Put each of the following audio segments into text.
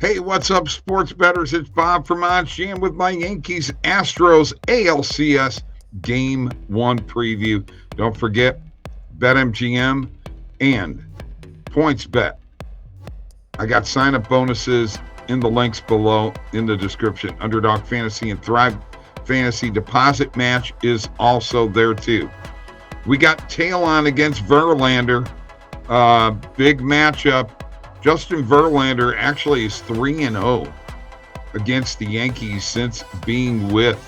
Hey, what's up, sports bettors? It's Bob from oddsjam with my Yankees Astros ALCS Game 1 preview. Don't forget, BetMGM and PointsBet. I got sign-up bonuses in the links below in the description. Underdog Fantasy and Thrive Fantasy deposit match is also there too. We got tail on against Verlander. Big matchup. Justin Verlander actually is 3-0 against the Yankees since being with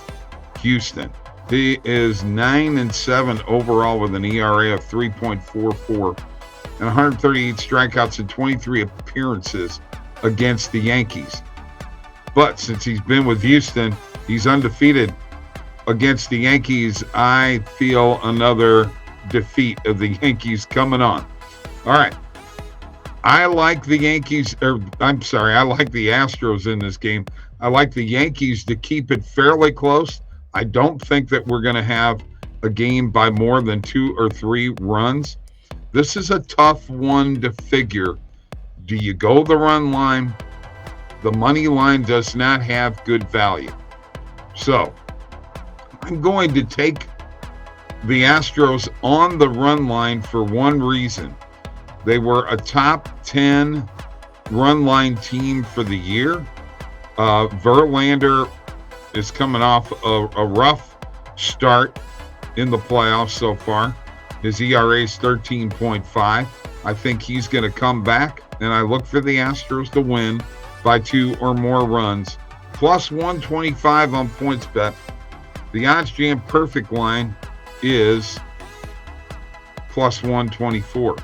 Houston. He is 9-7 overall with an ERA of 3.44 and 138 strikeouts in 23 appearances against the Yankees. But since he's been with Houston, he's undefeated against the Yankees. I feel another defeat of the Yankees coming on. All right. I like the Astros in this game. I like the Yankees to keep it fairly close. I don't think that we're going to have a game by more than 2 or 3 runs. This is a tough one to figure. Do you go the run line? The money line does not have good value. So I'm going to take the Astros on the run line for one reason. They were a top 10 run line team for the year. Verlander is coming off a rough start in the playoffs so far. His ERA is 13.5. I think he's going to come back, and I look for the Astros to win by 2 or more runs. Plus 125 on PointsBet. The oddsjam perfect line is plus 124.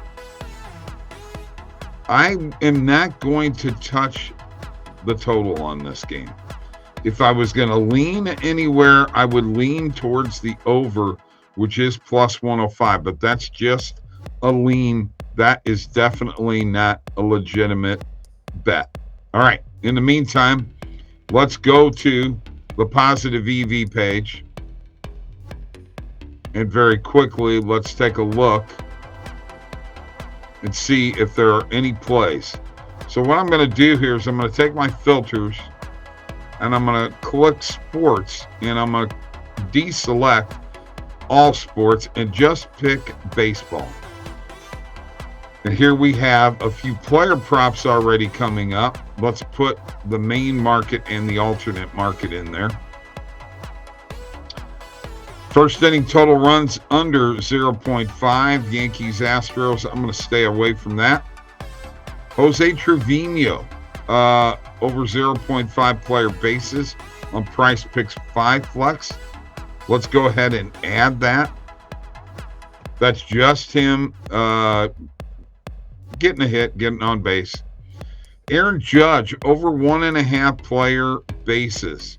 I am not going to touch the total on this game. If I was going to lean anywhere, I would lean towards the over, which is plus 105. But that's just a lean. That is definitely not a legitimate bet. All right. In the meantime, let's go to the positive EV page. And very quickly, let's take a look and see if there are any plays. So what I'm going to do here is I'm going to take my filters and I'm going to click sports and I'm going to deselect all sports and just pick baseball. And here we have a few player props already coming up. Let's put the main market and the alternate market in there. First inning total runs under 0.5. Yankees, Astros. I'm going to stay away from that. Jose Trevino, over 0.5 player bases on Price Picks 5 Flex. Let's go ahead and add that. That's just him getting a hit, getting on base. Aaron Judge, over 1.5 player bases.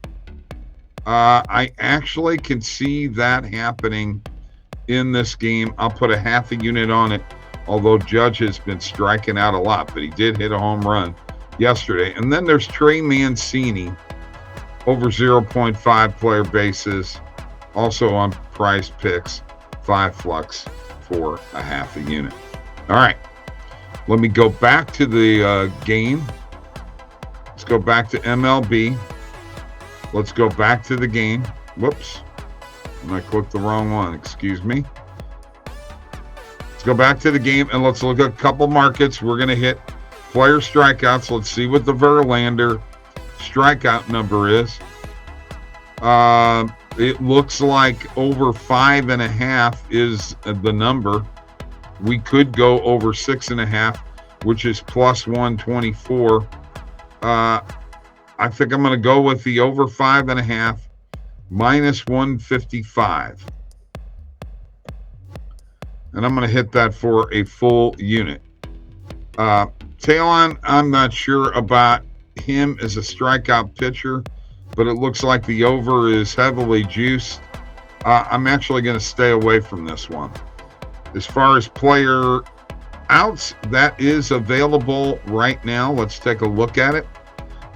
I actually can see that happening in this game. I'll put a half a unit on it, although Judge has been striking out a lot, but he did hit a home run yesterday. And then there's Trey Mancini, over 0.5 player bases, also on Price Picks 5 Flux for a half a unit. All right, let me go back to the game. Let's go back to MLB. Let's go back to the game. Whoops. I clicked the wrong one. Excuse me. Let's go back to the game and let's look at a couple markets. We're going to hit player strikeouts. Let's see what the Verlander strikeout number is. It looks like over 5.5 is the number. We could go over 6.5, which is plus 124. I think I'm going to go with the over 5.5, minus 155. And I'm going to hit that for a full unit. Talon, I'm not sure about him as a strikeout pitcher, but it looks like the over is heavily juiced. I'm actually going to stay away from this one. As far as player outs, that is available right now. Let's take a look at it.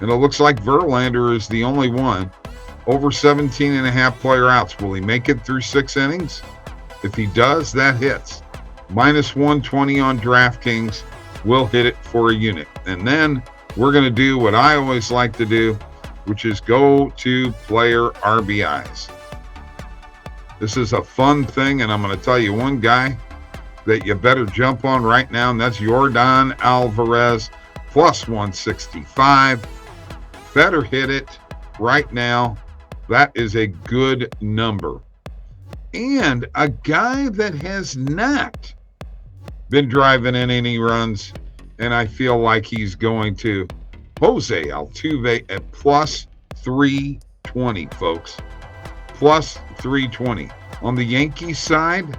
And it looks like Verlander is the only one. Over 17.5 player outs. Will he make it through 6 innings? If he does, that hits. Minus 120 on DraftKings will hit it for a unit. And then we're going to do what I always like to do, which is go to player RBIs. This is a fun thing, and I'm going to tell you one guy that you better jump on right now, and that's Yordan Alvarez, plus 165. Better hit it right now. That is a good number. And a guy that has not been driving in any runs, and I feel like he's going to, Jose Altuve at plus 320, folks. Plus 320. On the Yankees side,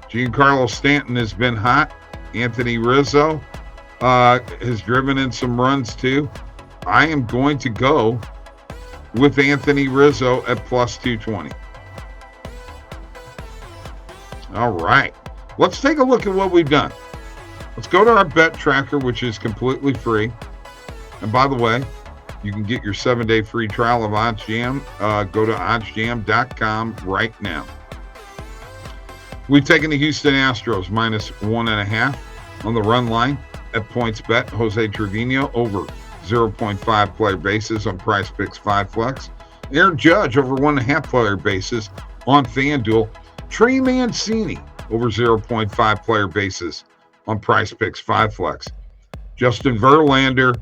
Giancarlo Stanton has been hot. Anthony Rizzo has driven in some runs too. I am going to go with Anthony Rizzo at plus 220. All right. Let's take a look at what we've done. Let's go to our bet tracker, which is completely free. And by the way, you can get your 7-day free trial of OddsJam. Go to oddsjam.com right now. We've taken the Houston Astros minus 1.5 on the run line at PointsBet. Jose Trevino over 0.5 player bases on PrizePicks 5 Flex. Aaron Judge over 1.5 player bases on FanDuel. Trey Mancini over 0.5 player bases on PrizePicks 5 Flex. Justin Verlander,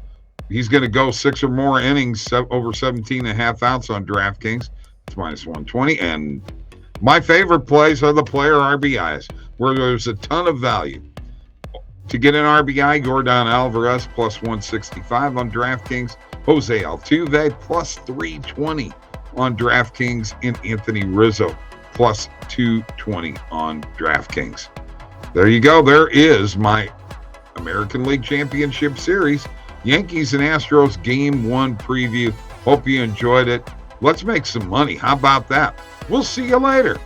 he's going to go 6 or more innings over 17.5 outs on DraftKings. It's minus 120. And my favorite plays are the player RBIs, where there's a ton of value. To get an RBI, Yordan Alvarez plus 165 on DraftKings. Jose Altuve plus 320 on DraftKings. And Anthony Rizzo plus 220 on DraftKings. There you go. There is my American League Championship Series, Yankees and Astros Game 1 preview. Hope you enjoyed it. Let's make some money. How about that? We'll see you later.